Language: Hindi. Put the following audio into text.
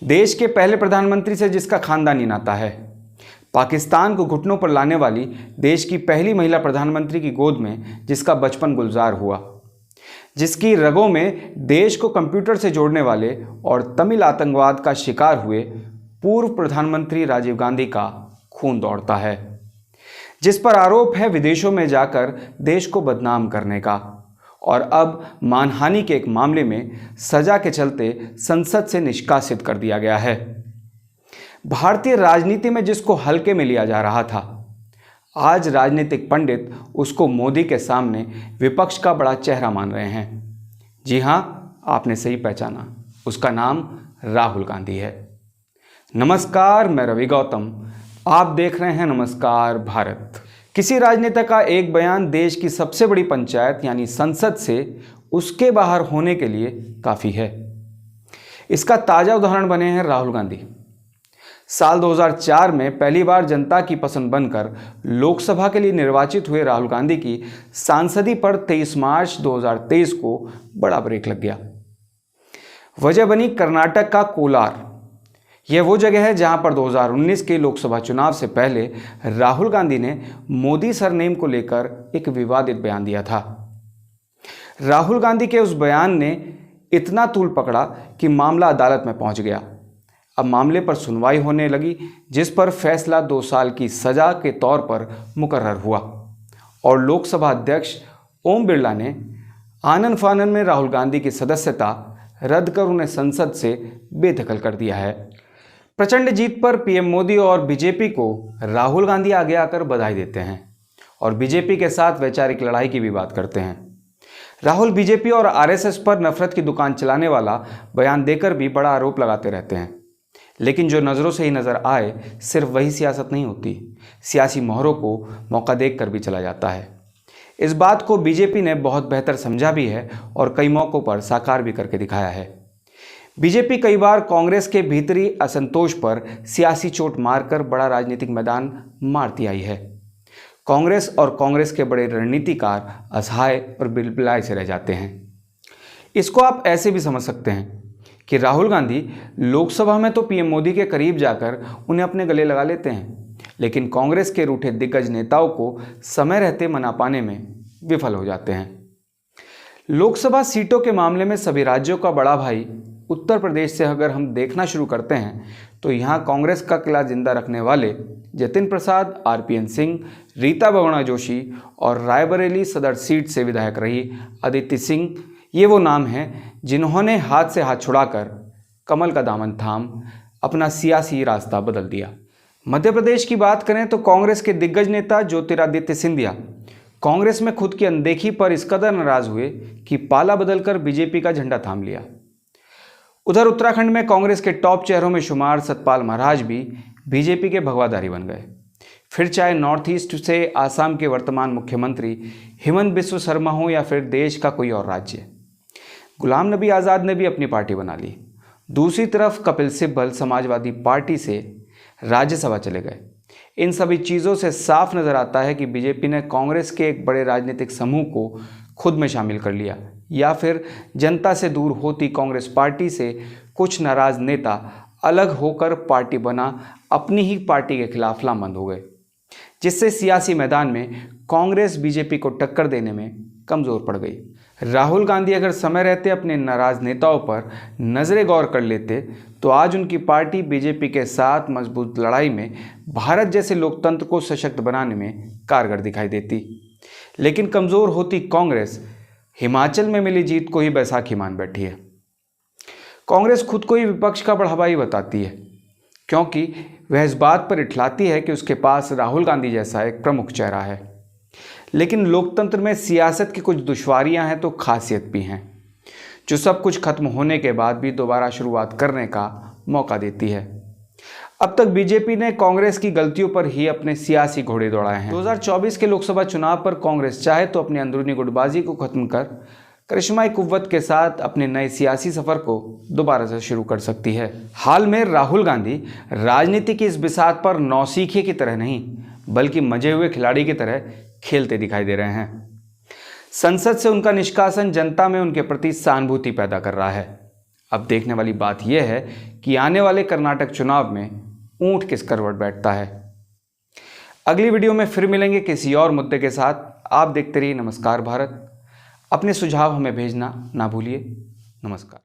देश के पहले प्रधानमंत्री से जिसका खानदानी नाता है, पाकिस्तान को घुटनों पर लाने वाली देश की पहली महिला प्रधानमंत्री की गोद में जिसका बचपन गुलजार हुआ, जिसकी रगों में देश को कंप्यूटर से जोड़ने वाले और तमिल आतंकवाद का शिकार हुए पूर्व प्रधानमंत्री राजीव गांधी का खून दौड़ता है, जिस पर आरोप है विदेशों में जाकर देश को बदनाम करने का, और अब मानहानि के एक मामले में सजा के चलते संसद से निष्कासित कर दिया गया है। भारतीय राजनीति में जिसको हल्के में लिया जा रहा था, आज राजनीतिक पंडित उसको मोदी के सामने विपक्ष का बड़ा चेहरा मान रहे हैं। जी हां, आपने सही पहचाना, उसका नाम राहुल गांधी है। नमस्कार, मैं रवि गौतम, आप देख रहे हैं नमस्कार भारत। किसी राजनेता का एक बयान देश की सबसे बड़ी पंचायत यानी संसद से उसके बाहर होने के लिए काफ़ी है। इसका ताज़ा उदाहरण बने हैं राहुल गांधी। साल 2004 में पहली बार जनता की पसंद बनकर लोकसभा के लिए निर्वाचित हुए राहुल गांधी की सांसदी पर 23 मार्च 2023 को बड़ा ब्रेक लग गया। वजह बनी कर्नाटक का कोलार। यह वो जगह है जहां पर 2019 के लोकसभा चुनाव से पहले राहुल गांधी ने मोदी सरनेम को लेकर एक विवादित बयान दिया था। राहुल गांधी के उस बयान ने इतना तूल पकड़ा कि मामला अदालत में पहुंच गया। अब मामले पर सुनवाई होने लगी, जिस पर फैसला 2 साल की सजा के तौर पर मुकर्रर हुआ और लोकसभा अध्यक्ष ओम बिरला ने आनन फानन में राहुल गांधी की सदस्यता रद्द कर उन्हें संसद से बेदखल कर दिया है। प्रचंड जीत पर पीएम मोदी और बीजेपी को राहुल गांधी आगे आकर बधाई देते हैं और बीजेपी के साथ वैचारिक लड़ाई की भी बात करते हैं। राहुल बीजेपी और आरएसएस पर नफरत की दुकान चलाने वाला बयान देकर भी बड़ा आरोप लगाते रहते हैं, लेकिन जो नज़रों से ही नज़र आए सिर्फ वही सियासत नहीं होती, सियासी मोहरों को मौका देकर भी चला जाता है। इस बात को बीजेपी ने बहुत बेहतर समझा भी है और कई मौक़ों पर साकार भी करके दिखाया है। बीजेपी कई बार कांग्रेस के भीतरी असंतोष पर सियासी चोट मारकर बड़ा राजनीतिक मैदान मारती आई है। कांग्रेस और कांग्रेस के बड़े रणनीतिकार असहाय और बिलबिलाए से रह जाते हैं। इसको आप ऐसे भी समझ सकते हैं कि राहुल गांधी लोकसभा में तो पीएम मोदी के करीब जाकर उन्हें अपने गले लगा लेते हैं, लेकिन कांग्रेस के रूठे दिग्गज नेताओं को समय रहते मना पाने में विफल हो जाते हैं। लोकसभा सीटों के मामले में सभी राज्यों का बड़ा भाई उत्तर प्रदेश से अगर हम देखना शुरू करते हैं तो यहाँ कांग्रेस का किला जिंदा रखने वाले जतिन प्रसाद, आरपीएन सिंह, रीता बहुगुणा जोशी और रायबरेली सदर सीट से विधायक रही अदिति सिंह, ये वो नाम हैं जिन्होंने हाथ से हाथ छुड़ाकर कमल का दामन थाम अपना सियासी रास्ता बदल दिया। मध्य प्रदेश की बात करें तो कांग्रेस के दिग्गज नेता ज्योतिरादित्य सिंधिया कांग्रेस में खुद की अनदेखी पर इस कदर नाराज हुए कि पाला बदलकर बीजेपी का झंडा थाम लिया। उधर उत्तराखंड में कांग्रेस के टॉप चेहरों में शुमार सतपाल महाराज भी बीजेपी के भगवाधारी बन गए। फिर चाहे नॉर्थ ईस्ट से आसाम के वर्तमान मुख्यमंत्री हिमंत बिस्व शर्मा हो या फिर देश का कोई और राज्य, गुलाम नबी आज़ाद ने भी अपनी पार्टी बना ली। दूसरी तरफ कपिल सिब्बल समाजवादी पार्टी से राज्यसभा चले गए। इन सभी चीज़ों से साफ नज़र आता है कि बीजेपी ने कांग्रेस के एक बड़े राजनीतिक समूह को खुद में शामिल कर लिया, या फिर जनता से दूर होती कांग्रेस पार्टी से कुछ नाराज नेता अलग होकर पार्टी बना अपनी ही पार्टी के खिलाफ लामबंद हो गए, जिससे सियासी मैदान में कांग्रेस बीजेपी को टक्कर देने में कमज़ोर पड़ गई। राहुल गांधी अगर समय रहते अपने नाराज नेताओं पर नजरे गौर कर लेते तो आज उनकी पार्टी बीजेपी के साथ मजबूत लड़ाई में भारत जैसे लोकतंत्र को सशक्त बनाने में कारगर दिखाई देती। लेकिन कमज़ोर होती कांग्रेस हिमाचल में मिली जीत को ही बैसाखी मान बैठी है। कांग्रेस खुद को ही विपक्ष का बड़ा भाई बताती है, क्योंकि वह इस बात पर इठलाती है कि उसके पास राहुल गांधी जैसा एक प्रमुख चेहरा है। लेकिन लोकतंत्र में सियासत की कुछ दुश्वारियां हैं तो खासियत भी हैं, जो सब कुछ खत्म होने के बाद भी दोबारा शुरुआत करने का मौका देती है। अब तक बीजेपी ने कांग्रेस की गलतियों पर ही अपने सियासी घोड़े दौड़ाए हैं। 2024 के लोकसभा चुनाव पर कांग्रेस चाहे तो अपनी अंदरूनी गुटबाजी को खत्म कर करिश्माई कुव्वत के साथ अपने नए सियासी सफर को दोबारा से शुरू कर सकती है। हाल में राहुल गांधी राजनीति की इस बिसात पर नौसीखिए की तरह नहीं बल्कि मजे हुए खिलाड़ी की तरह खेलते दिखाई दे रहे हैं। संसद से उनका निष्कासन जनता में उनके प्रति सहानुभूति पैदा कर रहा है। अब देखने वाली बात यह है कि आने वाले कर्नाटक चुनाव में ऊंट किस करवट बैठता है। अगली वीडियो में फिर मिलेंगे किसी और मुद्दे के साथ। आप देखते रहिए नमस्कार भारत। अपने सुझाव हमें भेजना ना भूलिए। नमस्कार।